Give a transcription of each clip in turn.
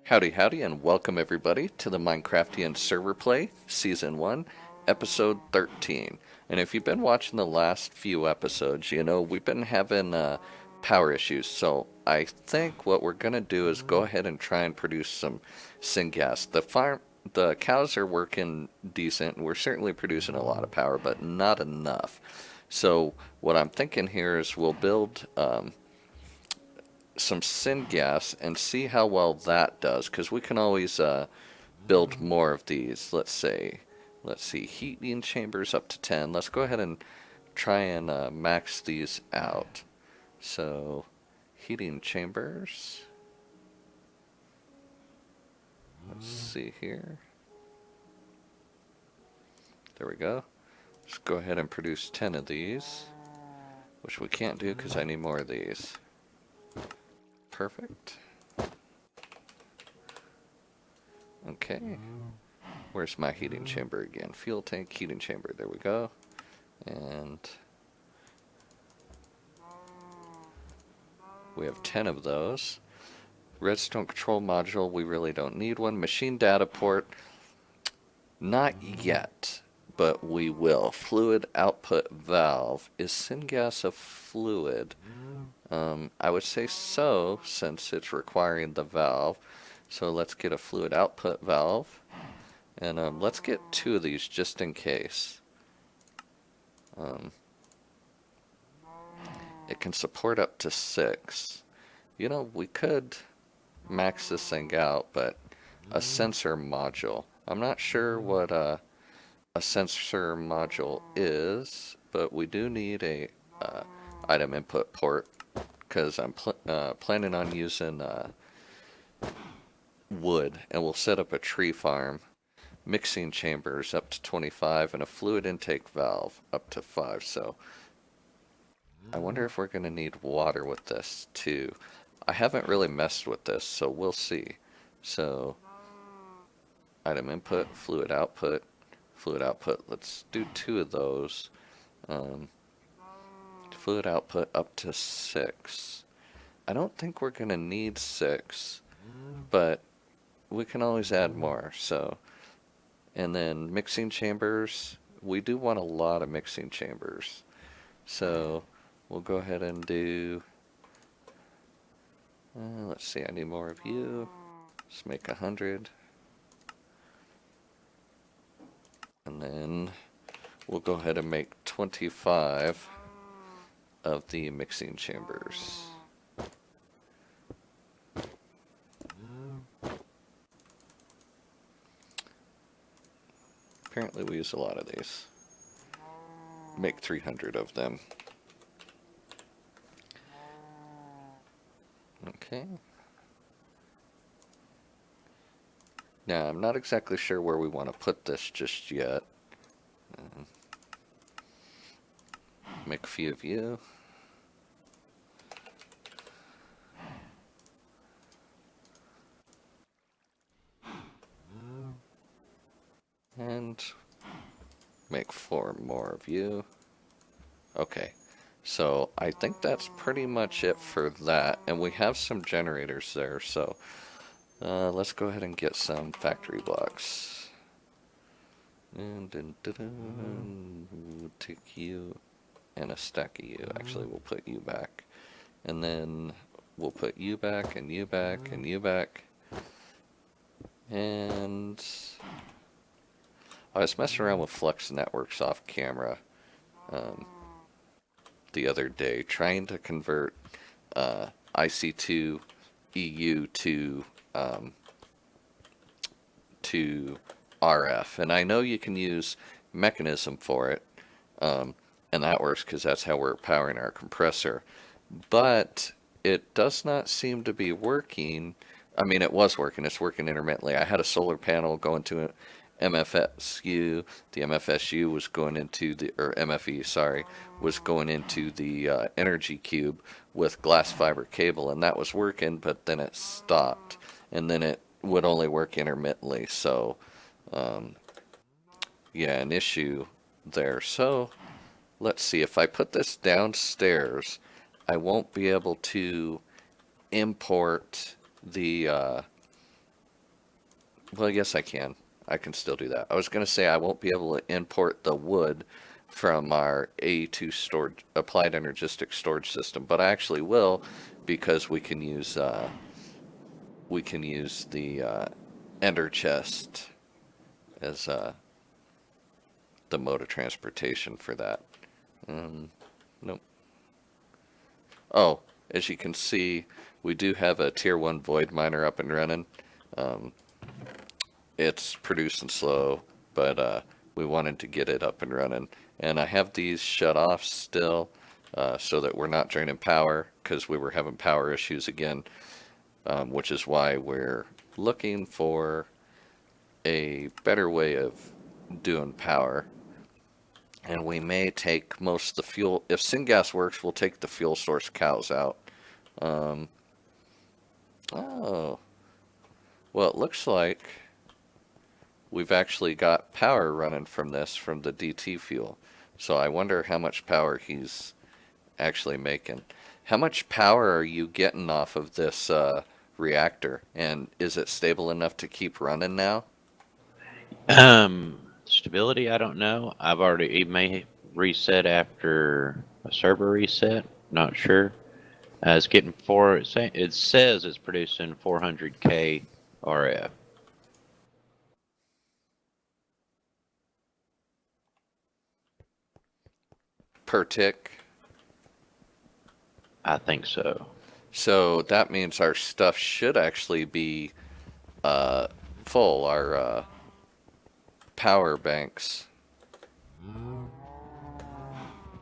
Howdy, howdy, and welcome everybody to the Minecraftian Server Play, Season 1, Episode 13. And if you've been watching the last few episodes, you know we've been having power issues, so I think what we're going to do is go ahead and try and produce some syngas. The cows are working decent, and we're certainly producing a lot of power, but not enough. So what I'm thinking here is we'll build some syngas and see how well that does, because we can always build more of these. Let's see, heating chambers up to 10. Let's go ahead and try and max these out. So heating chambers, let's see here, there we go. Let's go ahead and produce 10 of these, which we can't do because I need more of these. Perfect. Okay. Where's my heating chamber again? Fuel tank, heating chamber. There we go. And we have 10 of those. Redstone control module, we really don't need one. Machine data port, not yet, but we will. Fluid output valve. Is syngas a fluid? I would say so, since it's requiring the valve. So let's get a fluid output valve. And let's get 2 of these just in case. It can support up to 6. You know, we could max this thing out, but a sensor module. I'm not sure what a sensor module is, but we do need a item input port, because I'm planning on using wood, and we'll set up a tree farm. Mixing chambers up to 25 and a fluid intake valve up to 5. So I wonder if we're going to need water with this too. I haven't really messed with this, so we'll see. So item input, fluid output, fluid output. Let's do 2 of those. Fluid output up to 6. I don't think we're going to need 6, but we can always add more. So, and then mixing chambers, we do want a lot of mixing chambers. So we'll go ahead and do, let's see, I need more of you. Let's make 100. And then we'll go ahead and make 25 of the mixing chambers. Apparently we use a lot of these. Make 300 of them. Okay. Now, I'm not exactly sure where we want to put this just yet. Make a few of you. And make 4 more of you. Okay, so I think that's pretty much it for that. And we have some generators there, so let's go ahead and get some factory blocks. And we'll take you and a stack of you. Actually, we'll put you back. And then we'll put you back, and you back, and you back. And I was messing around with Flux Networks off camera the other day, trying to convert IC2 EU to RF. And I know you can use Mechanism for it, and that works because that's how we're powering our compressor. But it does not seem to be working. I mean, it was working. It's working intermittently. I had a solar panel going to an MFSU. The MFSU was going into the, or MFE, sorry, was going into the energy cube with glass fiber cable, and that was working, but then it stopped. And then it would only work intermittently. So, yeah, an issue there. So, let's see. If I put this downstairs, I won't be able to import the Well, yes, I can. I can still do that. I was going to say I won't be able to import the wood from our A2 storage applied energistic storage system, but I actually will because we can use the ender chest as the mode of transportation for that. Um, nope. Oh, as you can see, we do have a tier 1 void miner up and running. Um, it's producing slow, but we wanted to get it up and running. And I have these shut off still so that we're not draining power because we were having power issues again, which is why we're looking for a better way of doing power. And we may take most of the fuel. If syngas works, we'll take the fuel source cows out. Um, oh, well, it looks like we've actually got power running from this, from the DT fuel. So I wonder how much power he's actually making. How much power are you getting off of this reactor? And is it stable enough to keep running now? Stability, I don't know. It may reset after a server reset. Not sure. It's getting it says it's producing 400k RF. Per tick? I think so. So that means our stuff should actually be uh, full, our power banks.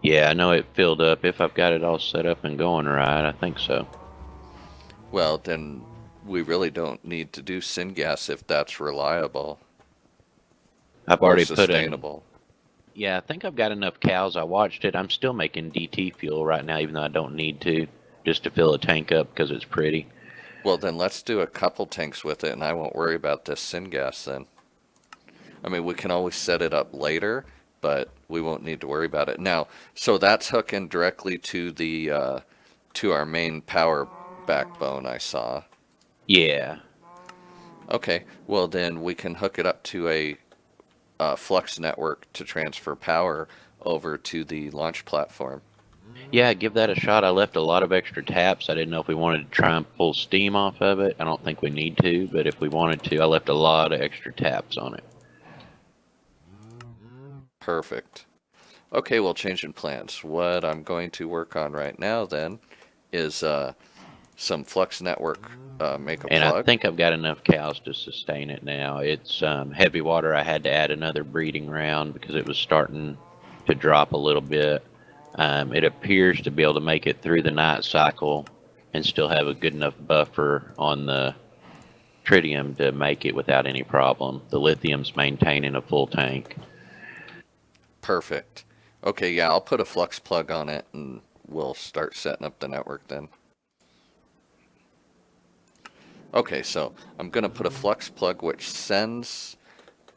Yeah, I know it filled up. If I've got it all set up and going right, I think so. Well, then we really don't need to do syngas if that's reliable I've or already put in. sustainable. Yeah, I think I've got enough cows. I watched it. I'm still making DT fuel right now, even though I don't need to, just to fill a tank up because it's pretty. Well, then let's do a couple tanks with it, and I won't worry about this syngas then. I mean, we can always set it up later, but we won't need to worry about it now. So that's hooking directly to our main power backbone I saw. Yeah. Okay, well then we can hook it up to a flux network to transfer power over to the launch platform. Yeah, give that a shot. I left a lot of extra taps. I didn't know if we wanted to try and pull steam off of it. I don't think we need to, but if we wanted to, I left a lot of extra taps on it. Perfect. Okay, well, changing plans. What I'm going to work on right now then is some flux network make a And I plug. think I've got enough cows to sustain it now. It's heavy water. I had to add another breeding round because it was starting to drop a little bit. It appears to be able to make it through the night cycle and still have a good enough buffer on the tritium to make it without any problem. The lithium's maintaining a full tank. Perfect. Okay, yeah, I'll put a flux plug on it and we'll start setting up the network then. Okay, so I'm going to put a flux plug which sends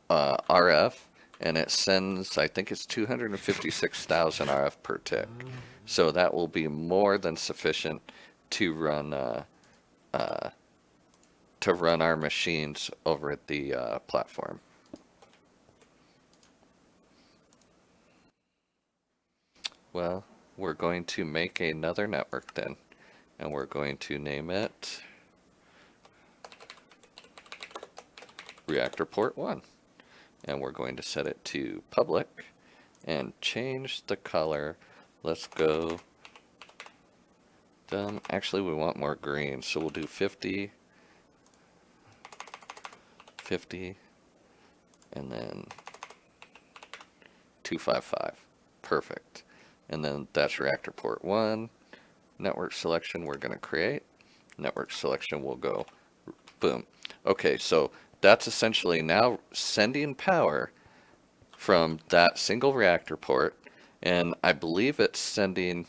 RF, and it sends, I think it's 256,000 RF per tick. So that will be more than sufficient to run our machines over at the platform. Well, we're going to make another network then, and we're going to name it Reactor Port 1. And we're going to set it to public and change the color. Let's go. Actually, we want more green, so we'll do 50, 50, and then 255. Perfect. And then that's reactor port 1. Network selection we're going to create. Network selection will go boom. Okay, so that's essentially now sending power from that single reactor port, and I believe it's sending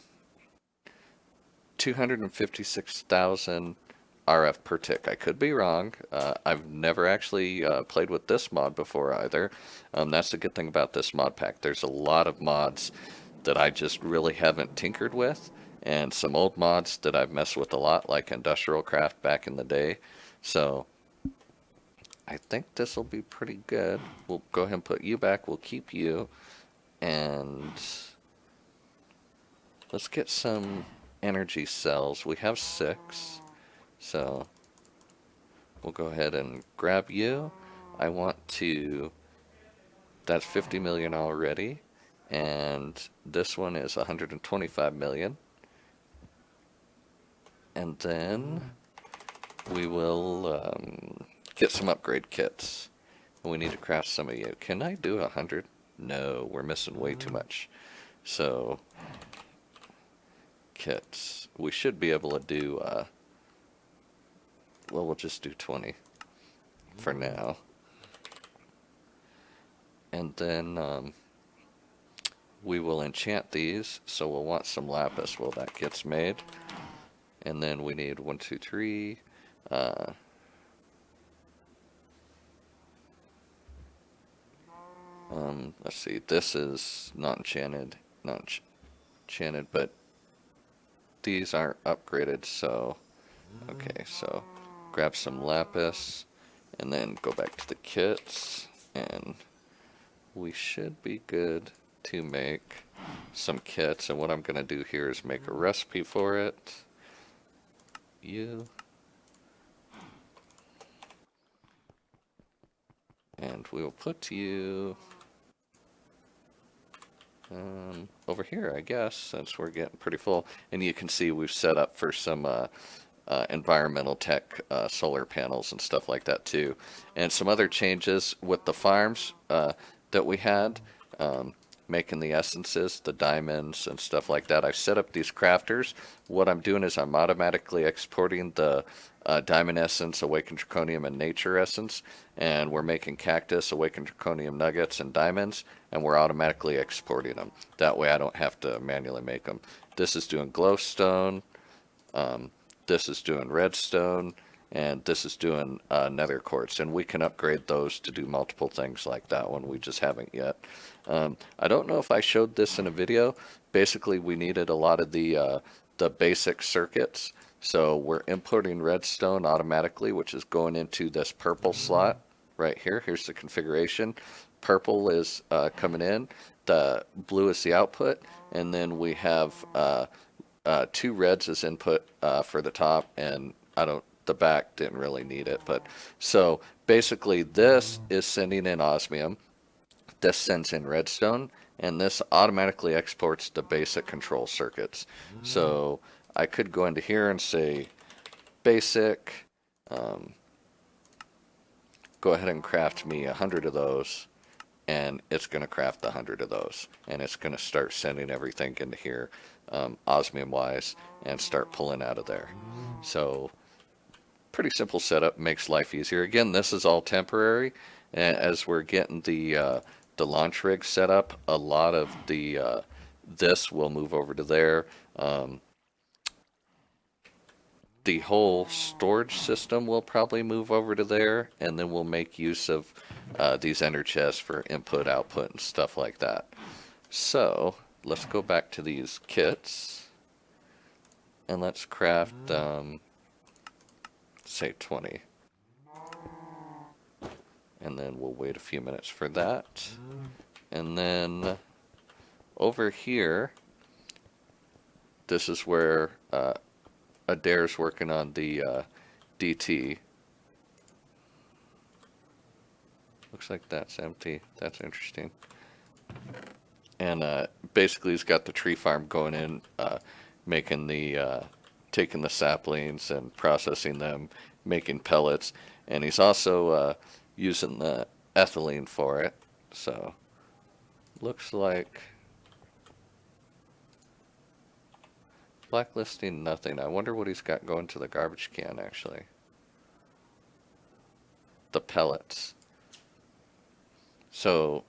256,000 RF per tick. I could be wrong. I've never actually played with this mod before either. That's the good thing about this mod pack. There's a lot of mods that I just really haven't tinkered with, and some old mods that I've messed with a lot, like Industrial Craft back in the day. So I think this will be pretty good. We'll go ahead and put you back. We'll keep you. And let's get some energy cells. We have 6. So we'll go ahead and grab you. I want to... That's 50 million already. And this one is 125 million. And then we will get some upgrade kits. We need to craft some of you. Can I do 100? No, we're missing way too much. So, kits. We should be able to do, well, we'll just do 20 for now. And then we will enchant these, so we'll want some lapis while that gets made. And then we need 1, 2, 3. Let's see, this is not enchanted, but these aren't upgraded, so, okay, so grab some lapis, and then go back to the kits, and we should be good to make some kits. And what I'm going to do here is make a recipe for it. And we will put you over here, I guess, since we're getting pretty full. And you can see we've set up for some environmental tech solar panels and stuff like that too. And some other changes with the farms that we had, making the essences, the diamonds and stuff like that. I've set up these crafters. What I'm doing is I'm automatically exporting the diamond essence, awakened draconium, and nature essence, and we're making cactus, awakened draconium nuggets, and diamonds, and we're automatically exporting them. That way I don't have to manually make them. This is doing glowstone, this is doing redstone, and this is doing nether quartz, and we can upgrade those to do multiple things like that one. We just haven't yet. I don't know if I showed this in a video. Basically, we needed a lot of the basic circuits, so we're importing redstone automatically, which is going into this purple slot right here. Here's the configuration. Purple is coming in, the blue is the output, and then we have 2 reds as input for the top, and the back didn't really need it, but so basically this is sending in osmium, this sends in redstone, and this automatically exports the basic control circuits. So I could go into here and say basic, go ahead and craft me 100 of those, and it's going to craft 100 of those, and it's going to start sending everything into here osmium wise and start pulling out of there. So pretty simple setup, makes life easier. Again, this is all temporary, and as we're getting the launch rig set up, a lot of the this will move over to there. The whole storage system will probably move over to there, and then we'll make use of these ender chests for input, output, and stuff like that. So let's go back to these kits, and let's craft say 20. And then we'll wait a few minutes for that. And then over here, this is where Adair's working on the DT. Looks like that's empty. That's interesting. And basically he's got the tree farm going in, making the taking the saplings and processing them, making pellets, and he's also using the ethylene for it. So looks like blacklisting nothing. I wonder what he's got going to the garbage can actually. The pellets. So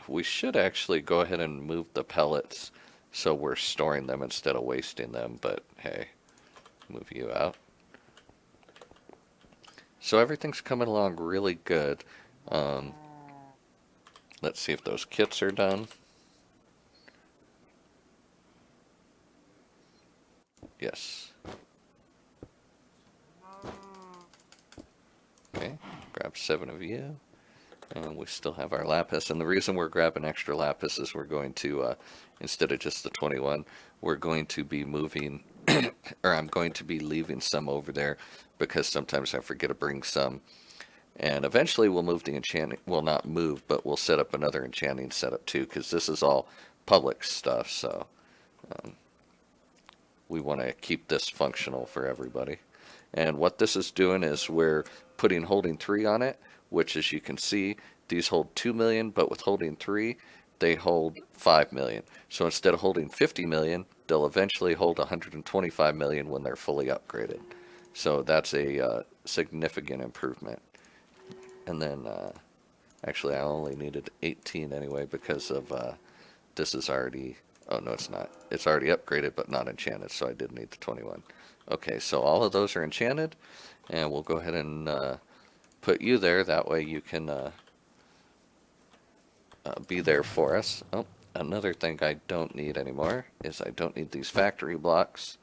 we should actually go ahead and move the pellets so we're storing them instead of wasting them, but hey, move you out. So everything's coming along really good. Let's see if those kits are done. Yes. Okay, grab have 7 of you. And we still have our lapis. And the reason we're grabbing extra lapis is we're going to, instead of just the 21, we're going to be moving, or I'm going to be leaving some over there because sometimes I forget to bring some. And eventually we'll move the enchanting, well, not move, but we'll set up another enchanting setup too, because this is all public stuff, so we want to keep this functional for everybody. And what this is doing is we're putting holding 3 on it, which as you can see, these hold 2 million, but with holding 3, they hold 5 million. So instead of holding 50 million, they'll eventually hold 125 million when they're fully upgraded. So that's a significant improvement. And then, actually I only needed 18 anyway because of, this is already, oh no it's not. It's already upgraded but not enchanted, so I did need the 21. Okay, so all of those are enchanted, and we'll go ahead and put you there. That way you can be there for us. Oh, another thing I don't need anymore is I don't need these factory blocks.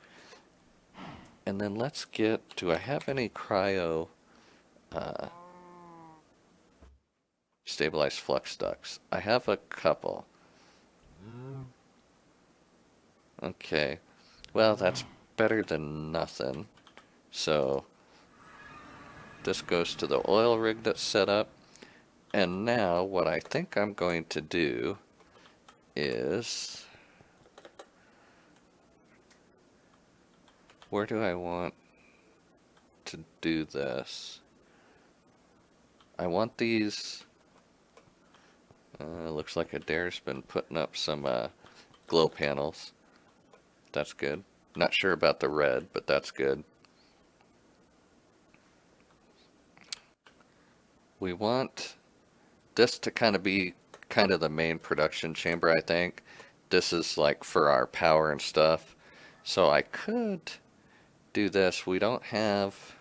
And then let's get, do I have any cryo stabilized flux ducts? I have a couple. Okay, well that's better than nothing. So this goes to the oil rig that's set up. And now what I think I'm going to do is, where do I want to do this? I want these, looks like Adair's been putting up some glow panels. That's good. Not sure about the red, but that's good. We want this to kind of be kind of the main production chamber, I think. This is like for our power and stuff. So I could do this. We don't have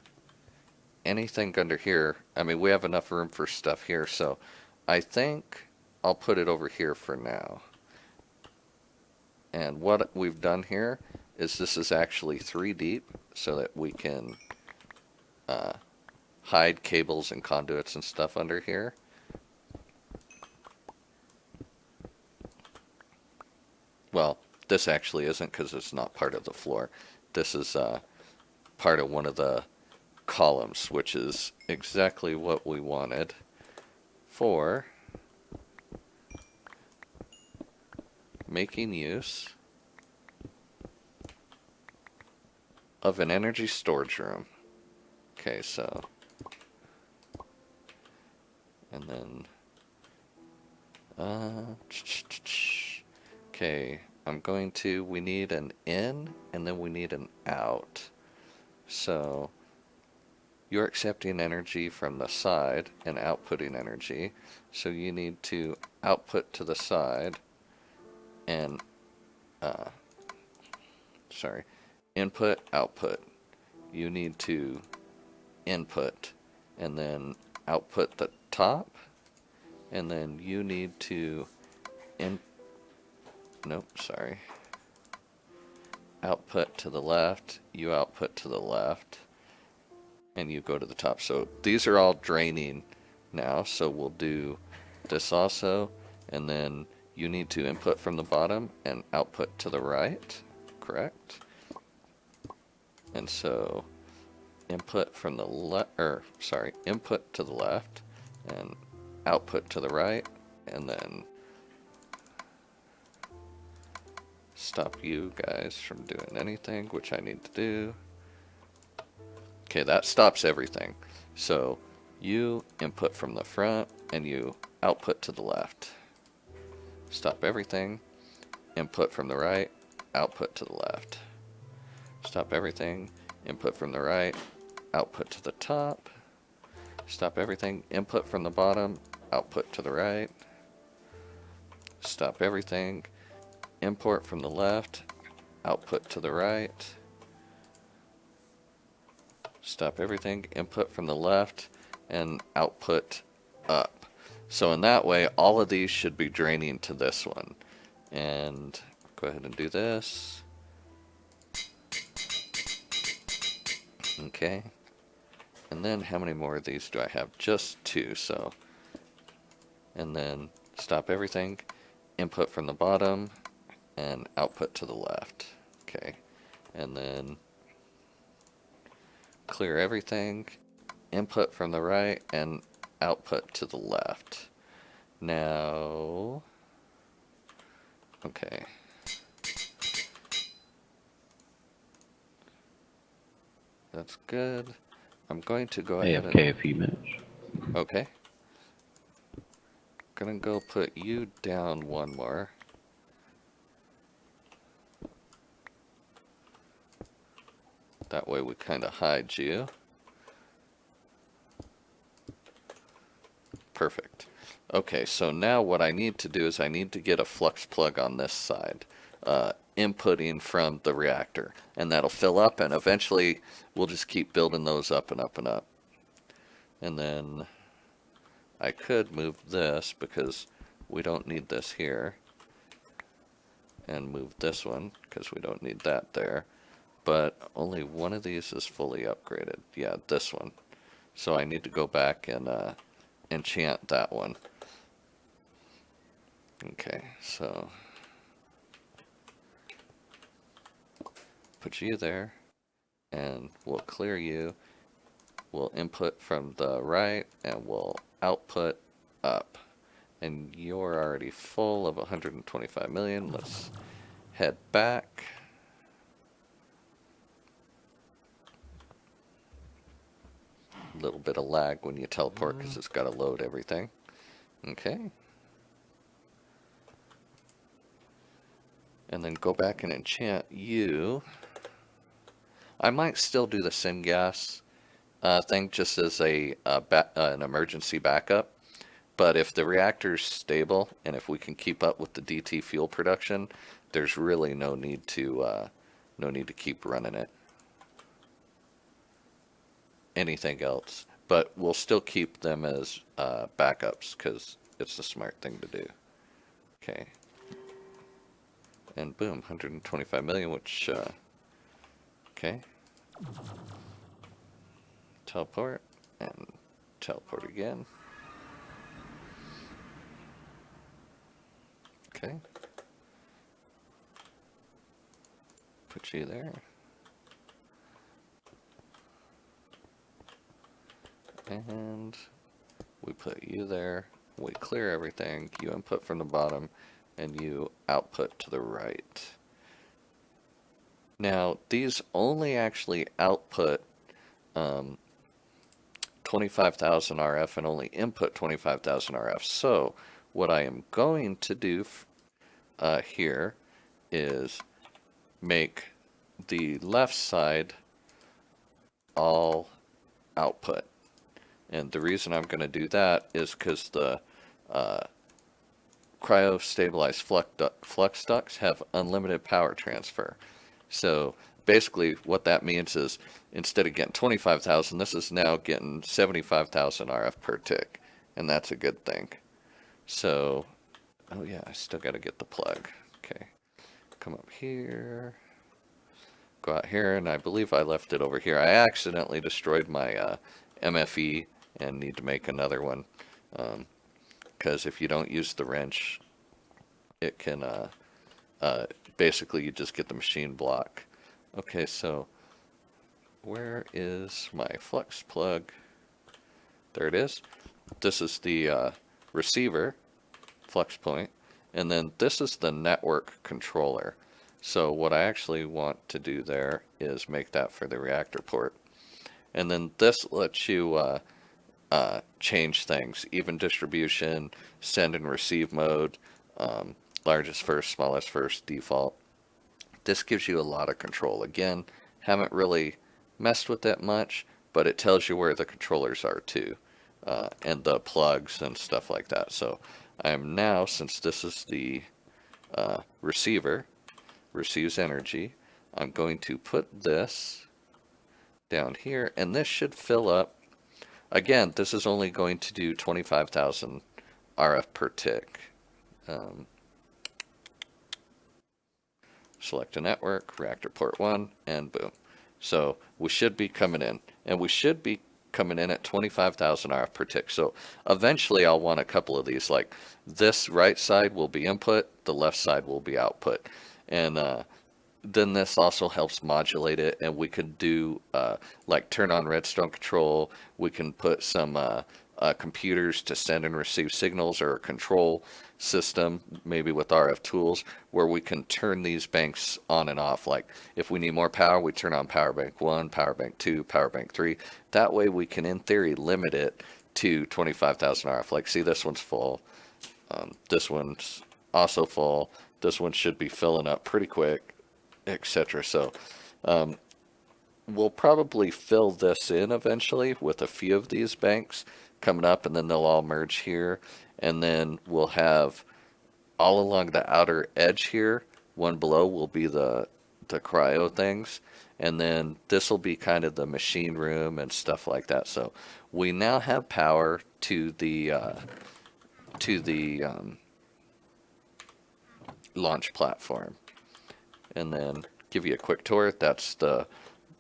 anything under here. I mean, we have enough room for stuff here, so I think I'll put it over here for now. And what we've done here is this is actually 3 deep so that we can hide cables and conduits and stuff under here. Well, this actually isn't because it's not part of the floor. This is part of one of the columns, which is exactly what we wanted for making use of an energy storage room. Okay, so, and then, okay, I'm going to, we need an in and then we need an out. So you're accepting energy from the side and outputting energy. So you need to output to the side and, input, output. You need to input and then output the top, and then you need to output to the left, you output to the left, and you go to the top. So these are all draining now, so we'll do this also, and then you need to input from the bottom and output to the right, correct? And so input from the input to the left and output to the right, and then stop you guys from doing anything, which I need to do. Okay, that stops everything. So you input from the front and you output to the left. Stop everything, input from the right, output to the left. Stop everything, input from the right, output to the top. Stop everything, input from the bottom, output to the right. Stop everything, import from the left, output to the right. Stop everything, input from the left, and output up. So in that way, all of these should be draining to this one. And go ahead and do this. Okay. And then how many more of these do I have? Just 2, so. And then stop everything. Input from the bottom and output to the left. Okay. And then clear everything. Input from the right and output to the left. Now, okay. That's good. I'm going to go ahead AFK and... a few minutes. Okay. Gonna go put you down one more. That way we kind of hide you. Perfect. Okay, so now what I need to do is I need to get a flux plug on this side, inputting from the reactor. And that'll fill up, and eventually we'll just keep building those up and up and up. And then I could move this because we don't need this here. And move this one because we don't need that there. But only one of these is fully upgraded. Yeah, this one. So I need to go back and enchant that one. Okay, so put you there, and we'll clear you. We'll input from the right, and we'll output up. And you're already full of 125 million. Let's head back. A little bit of lag when you teleport because it's got to load everything. Okay. And then go back and enchant you. I might still do the syngas thing just as an emergency backup. But if the reactor's stable and if we can keep up with the DT fuel production, there's really no need to keep running it. Anything else, but we'll still keep them as backups because it's the smart thing to do. Okay. And boom, 125 million, which, okay. Teleport, and teleport again. Okay. Put you there. And we put you there. We clear everything. You input from the bottom, and you output to the right. Now, these only actually output 25,000 RF and only input 25,000 RF. So, what I am going to do here is make the left side all output. And the reason I'm going to do that is because the cryo-stabilized flux ducts have unlimited power transfer. So basically what that means is instead of getting 25,000, this is now getting 75,000 RF per tick. And that's a good thing. So, oh yeah, I still got to get the plug. Okay, come up here. Go out here, and I believe I left it over here. I accidentally destroyed my MFE and need to make another one. Because if you don't use the wrench, it can basically you just get the machine block. Okay, so where is my flux plug? There it is. This is the receiver flux point, and then this is the network controller. So what I actually want to do there is make that for the reactor port. And then this lets you change things, even distribution, send and receive mode, largest first, smallest first, default. This gives you a lot of control. Again, haven't really messed with it much, but it tells you where the controllers are too, and the plugs and stuff like that. So I am now, since this is the receiver, receives energy, I'm going to put this down here, and this should fill up. Again, this is only going to do 25,000 RF per tick. Select a network, reactor port 1, and boom. So we should be coming in, and we should be coming in at 25,000 RF per tick. So eventually I'll want a couple of these. Like this right side will be input, the left side will be output. And then this also helps modulate it, and we could do like turn on redstone control. We can put some computers to send and receive signals, or a control system, maybe with RF tools, where we can turn these banks on and off. Like if we need more power, we turn on power bank 1, power bank 2, power bank 3. That way we can, in theory, limit it to 25,000 RF. Like, see, this one's full. This one's also full. This one should be filling up pretty quick, etc. So we'll probably fill this in eventually with a few of these banks coming up, and then they'll all merge here, and then we'll have all along the outer edge here, one below will be the cryo things, and then this will be kind of the machine room and stuff like that. So we now have power to the launch platform. And then give you a quick tour. That's the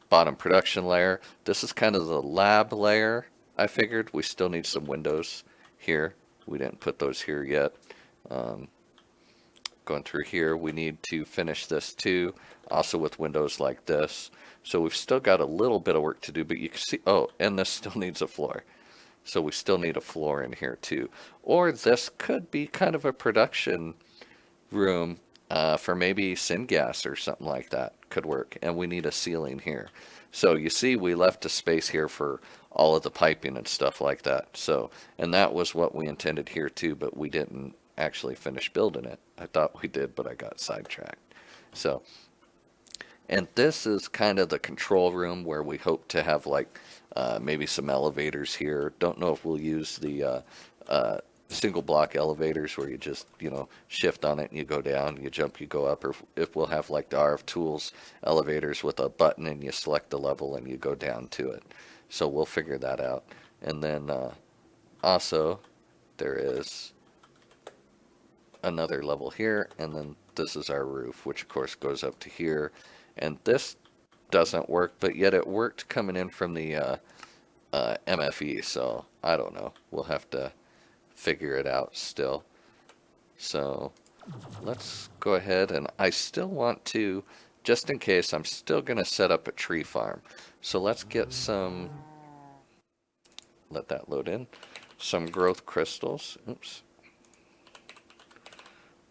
bottom production layer. This is kind of the lab layer. I figured we still need some windows here. We didn't put those here yet. Going through here, we need to finish this too, also with windows like this. So we've still got a little bit of work to do, but you can see, oh, and this still needs a floor. So we still need a floor in here too. Or this could be kind of a production room for maybe syngas or something like that. Could work. And we need a ceiling here. So you see, we left a space here for all of the piping and stuff like that. So, and that was what we intended here too, but we didn't actually finish building it. I thought we did, but I got sidetracked. So, and this is kind of the control room where we hope to have like maybe some elevators here. Don't know if we'll use the single block elevators where you just, you know, shift on it and you go down, you jump, you go up, or if we'll have like the RF tools elevators with a button and you select the level and you go down to it. So we'll figure that out. And then also there is another level here, and then this is our roof, which of course goes up to here. And this doesn't work, but yet it worked coming in from the MFE, so I don't know. We'll have to figure it out still. So let's go ahead, and I still want to, just in case, I'm still going to set up a tree farm. So let's get some, let that load in, some growth crystals. Oops.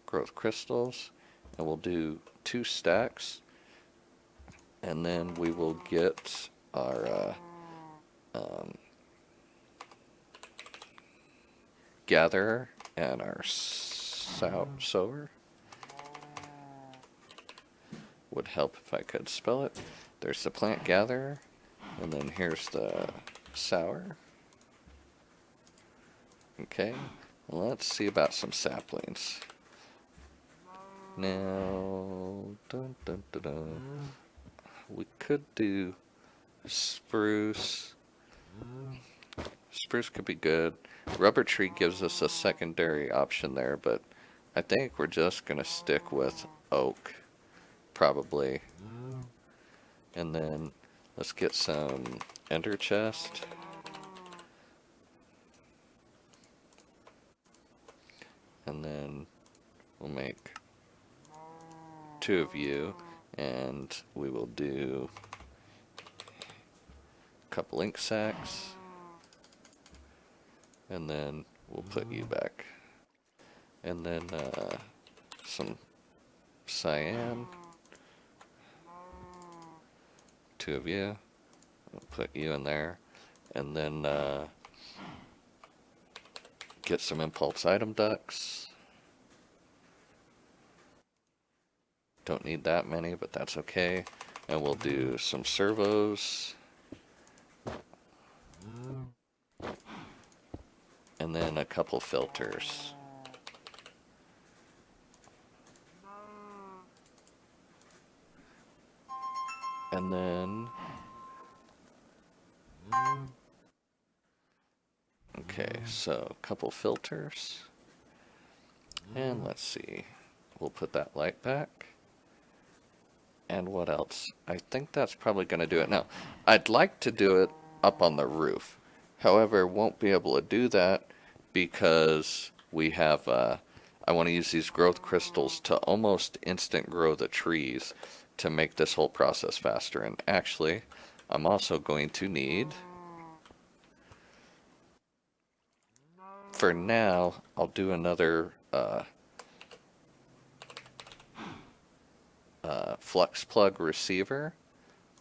Growth crystals, and we'll do 2 stacks, and then we will get our gatherer and our sower. Would help if I could spell it. There's the plant gatherer, and then here's the sower. Okay, well, let's see about some saplings. Now, dun, dun, dun, dun. We could do spruce. Spruce could be good. Rubber tree gives us a secondary option there, but I think we're just going to stick with oak, probably. And then let's get some ender chest. And then we'll make 2 of you, and we will do a couple ink sacks, and then we'll put you back, and then some cyan, 2 of you, we'll put you in there, and then get some impulse item ducts. Don't need that many, but that's okay. And we'll do some servos. And then a couple filters. And then... okay, so a couple filters. And let's see. We'll put that light back. And what else? I think that's probably going to do it. Now, I'd like to do it up on the roof. However, won't be able to do that because we have, I want to use these growth crystals to almost instant grow the trees to make this whole process faster. And actually, I'm also going to need, for now, I'll do another flux plug receiver,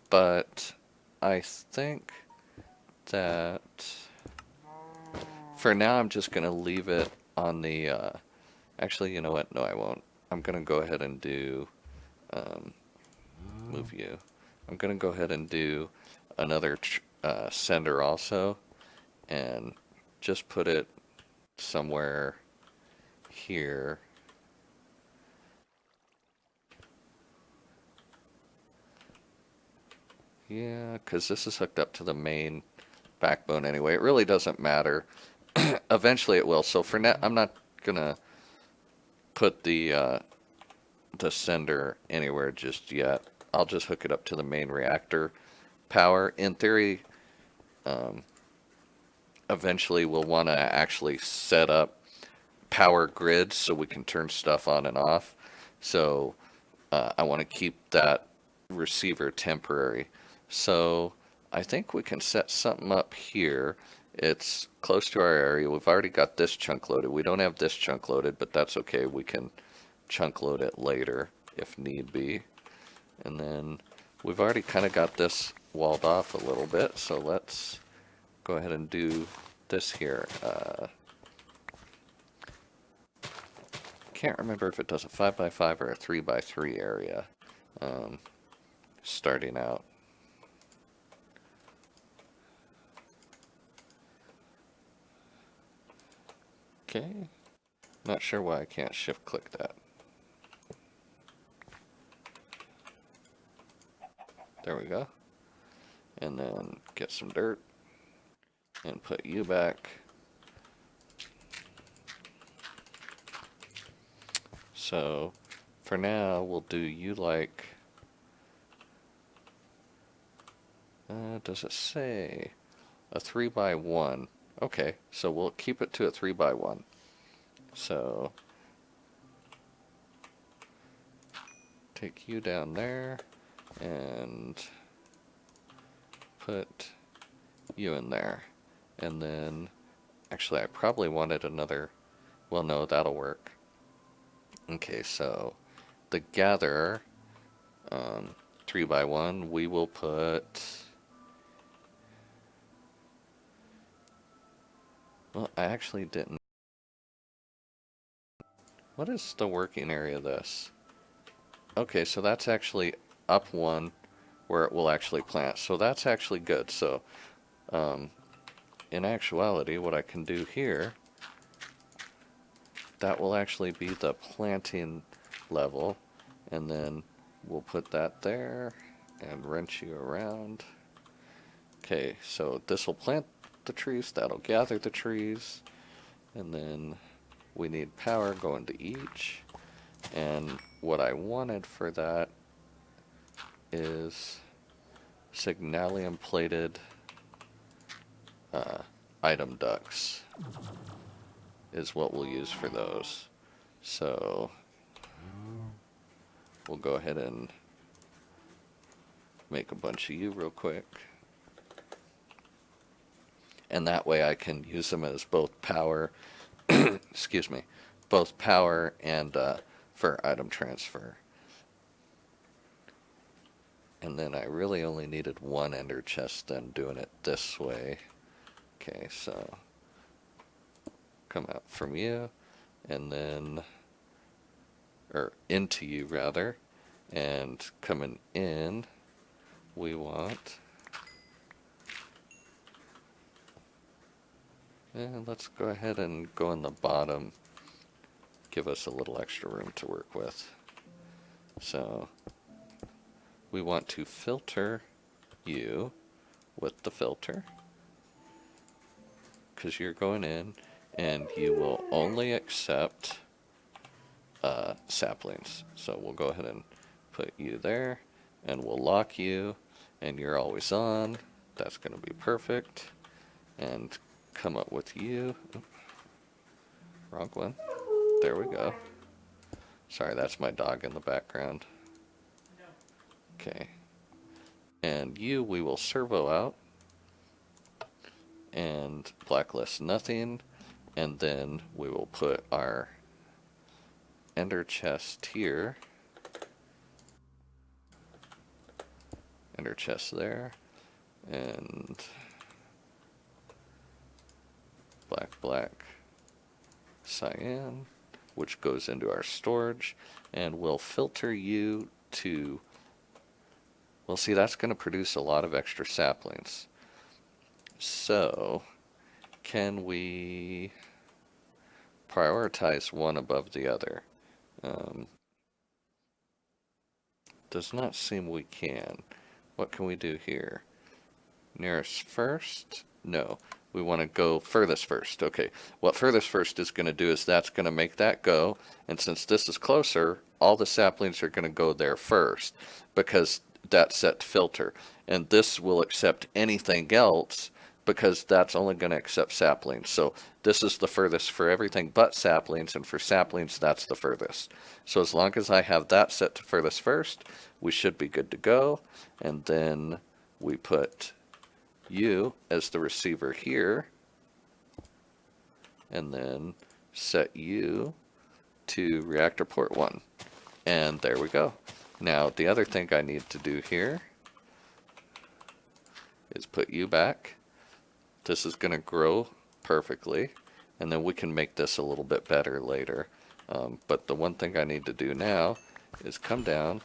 but I think that for now I'm just going to leave it on the, actually, you know what? No, I won't. I'm going to go ahead and do, move you. I'm going to go ahead and do another sender also, and just put it somewhere here. Yeah, because this is hooked up to the main backbone anyway. It really doesn't matter. Eventually it will. So for now, I'm not gonna put the sender anywhere just yet. I'll just hook it up to the main reactor power. In theory, eventually we'll want to actually set up power grids so we can turn stuff on and off. So I want to keep that receiver temporary. So I think we can set something up here. It's close to our area. We've already got this chunk loaded. We don't have this chunk loaded, but that's okay. We can chunk load it later if need be. And then we've already kind of got this walled off a little bit, so let's go ahead and do this here. Can't remember if it does a 5x5 or a 3x3 area starting out. Okay, not sure why I can't shift click that. There we go. And then get some dirt and put you back. So for now, we'll do you like, does it say a 3x1? Okay, so we'll keep it to a 3x1. So take you down there and put you in there. And then, actually I probably wanted another, well no, that'll work. Okay, so the gatherer, 3x1, we will put, well, I actually didn't. What is the working area of this? Okay, so that's actually up one where it will actually plant. So that's actually good. So in actuality, what I can do here, that will actually be the planting level. And then we'll put that there and wrench you around. Okay, so this will plant the trees, that'll gather the trees, and then we need power going to each. And what I wanted for that is signalium plated item ducts is what we'll use for those. So we'll go ahead and make a bunch of you real quick. And that way I can use them as both power, excuse me, both power and for item transfer. And then I really only needed one ender chest then doing it this way. Okay, so come out from you and then, or into you rather, and coming in we want, and let's go ahead and go in the bottom, give us a little extra room to work with. So we want to filter you with the filter, because you're going in and you will only accept saplings. So we'll go ahead and put you there and we'll lock you and you're always on. That's going to be perfect. And come up with you. Oop, wrong one. There we go. Sorry, that's my dog in the background. Okay. And you, we will servo out. And blacklist nothing. And then we will put our ender chest here. Ender chest there. And black, cyan, which goes into our storage. And we'll filter you to... Well, see, that's going to produce a lot of extra saplings. So, can we prioritize one above the other? Does not seem we can. What can we do here? Nearest first? No. We want to go furthest first. Okay. What furthest first is going to do is that's going to make that go. And since this is closer, all the saplings are going to go there first because that's set to filter. And this will accept anything else because that's only going to accept saplings. So this is the furthest for everything but saplings, and for saplings, that's the furthest. So as long as I have that set to furthest first, we should be good to go. And then we put you as the receiver here, and then set you to reactor port 1. And there we go. Now, the other thing I need to do here is put you back. This is going to grow perfectly, and then we can make this a little bit better later. But the one thing I need to do now is come down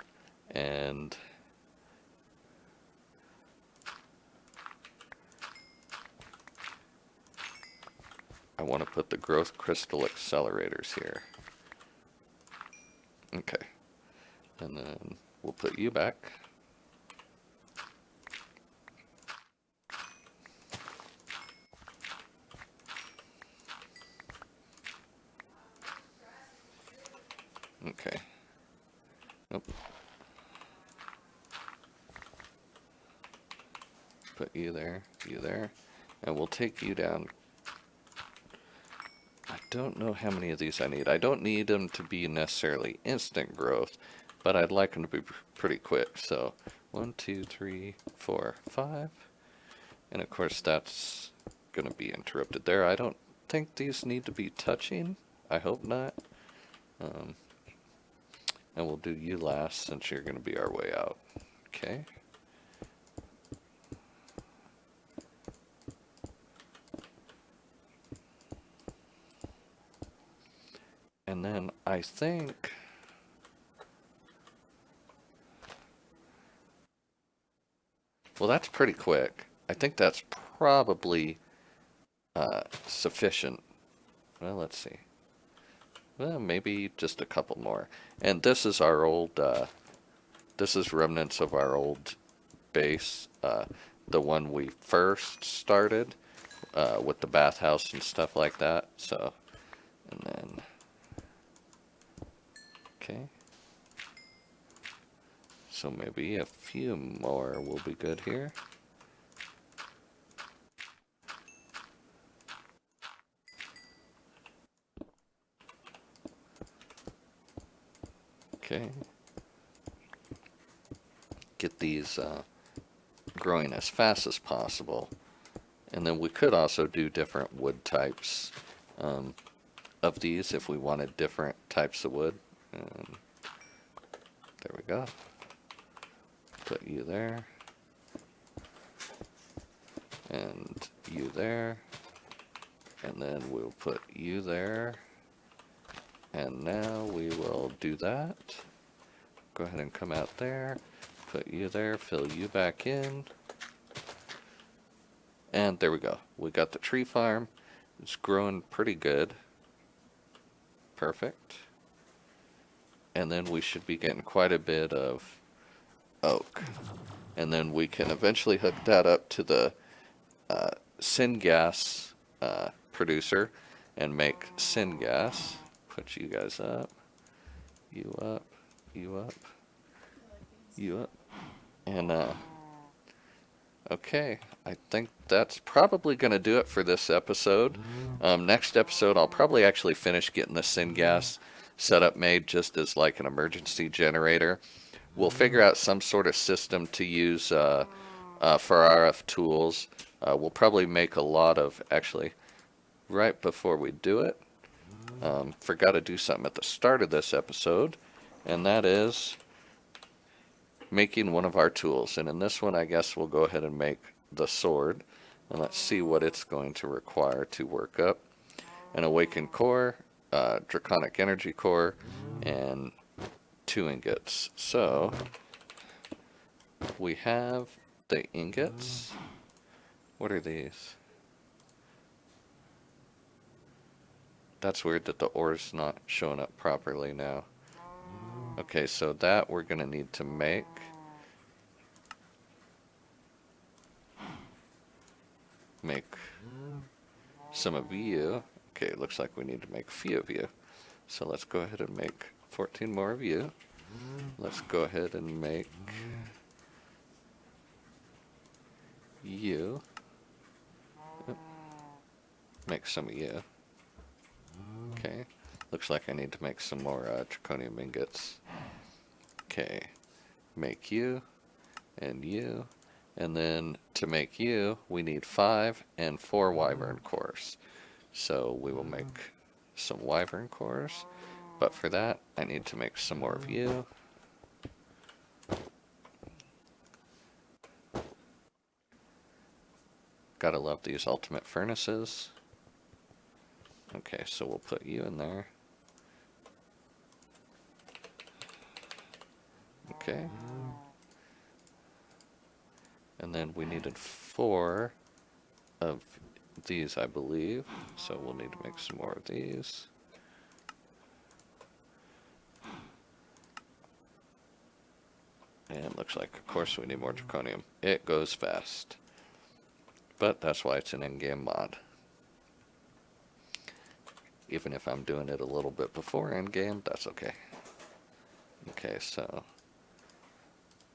and I want to put the growth crystal accelerators here. Okay. And then we'll put you back. Okay. Nope. Put you there, and we'll take you down. I don't know how many of these I need. I don't need them to be necessarily instant growth, but I'd like them to be pretty quick. So 1, 2, 3, 4, 5. And of course that's going to be interrupted there. I don't think these need to be touching. I hope not. And we'll do you last since you're going to be our way out. Okay. And then I think well, that's pretty quick. I think that's probably sufficient. Well, let's see. Well, maybe just a couple more. And this is our old, this is remnants of our old base, the one we first started, with the bathhouse and stuff like that. So, and then, okay. So maybe a few more will be good here. Okay. Get these growing as fast as possible. And then we could also do different wood types of these if we wanted different types of wood. And there we go. Put you there. And you there. And then we'll put you there. And now we will do that. Go ahead and come out there. Put you there. Fill you back in. And there we go. We got the tree farm. It's growing pretty good. Perfect. And then we should be getting quite a bit of oak. And then we can eventually hook that up to the syngas producer and make syngas. Put you guys up. You up. You up. You up. And Okay, I think that's probably going to do it for this episode. Next episode, I'll probably actually finish getting the syngas setup made just as like an emergency generator. We'll figure out some sort of system to use for RF tools. We'll probably make a lot of, actually, right before we do it, forgot to do something at the start of this episode, and that is making one of our tools. And in this one, I guess we'll go ahead and make the sword. And let's see what it's going to require to work up. An awakened core, draconic energy core, and 2 ingots. So we have the ingots. What are these? That's weird that the ore's not showing up properly now. Okay, so that we're going to need to make. Make some of you. Okay, it looks like we need to make a few of you. So let's go ahead and make 14 more of you. Let's go ahead and make you. Make some of you. Okay, looks like I need to make some more draconium ingots. Okay, make you, and you, and then to make you, we need 5 and 4 wyvern cores. So we will make some wyvern cores, but for that, I need to make some more of you. Gotta love these ultimate furnaces. Okay, so we'll put you in there. Okay. And then we needed 4 of these, I believe. So we'll need to make some more of these. And looks like, of course, we need more draconium. It goes fast. But that's why it's an in-game mod. Even if I'm doing it a little bit before in-game, that's okay. Okay, so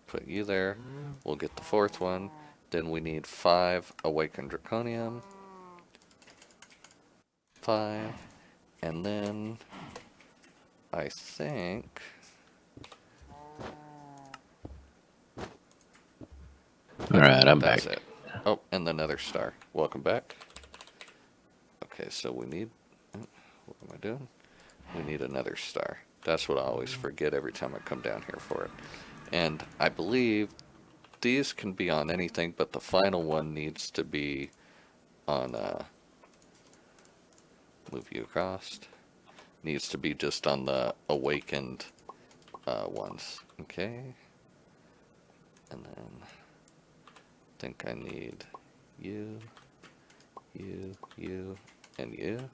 put you there. We'll get the 4th one. Then we need 5 awakened draconium. 5. And then I think Alright, I'm that's back. it. Oh, and the nether star. Welcome back. Okay, so we need, what am I doing? We need another star. That's what I always forget every time I come down here for it. And I believe these can be on anything, but the final one needs to be on, move you across. Needs to be just on the awakened ones. Okay. And then I think I need you, you, and you.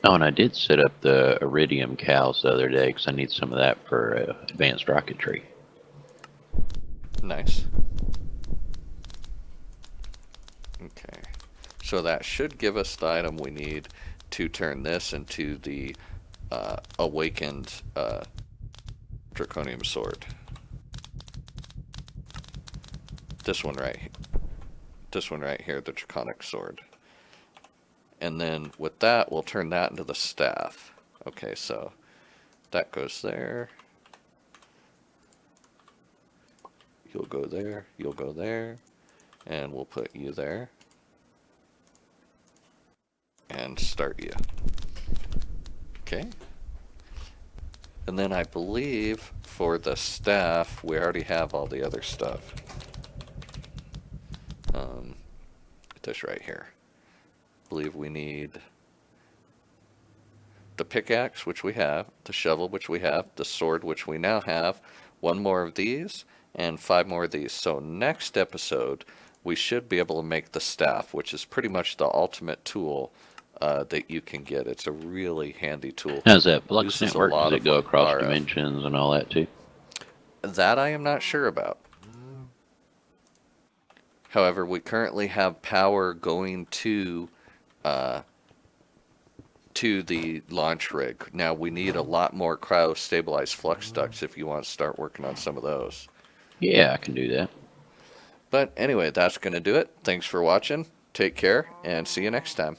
Oh, and I did set up the iridium cows the other day because I need some of that for advanced rocketry. Nice. Okay. So that should give us the item we need to turn this into the awakened draconium sword. This one right here, the draconic sword. And then with that, we'll turn that into the staff. Okay, so that goes there. You'll go there, you'll go there, and we'll put you there. And start you. Okay. And then I believe for the staff, we already have all the other stuff. This right here. I believe we need the pickaxe, which we have, the shovel, which we have, the sword, which we now have, 1 more of these, and 5 more of these. So next episode, we should be able to make the staff, which is pretty much the ultimate tool that you can get. It's a really handy tool. How's that Flux Uses a network? lot Does it of go across RF. dimensions and all that too? That I am not sure about. However, we currently have power going to the launch rig. Now we need a lot more cryo-stabilized flux ducts if you want to start working on some of those. Yeah, I can do that. But anyway, that's going to do it. Thanks for watching. Take care and see you next time.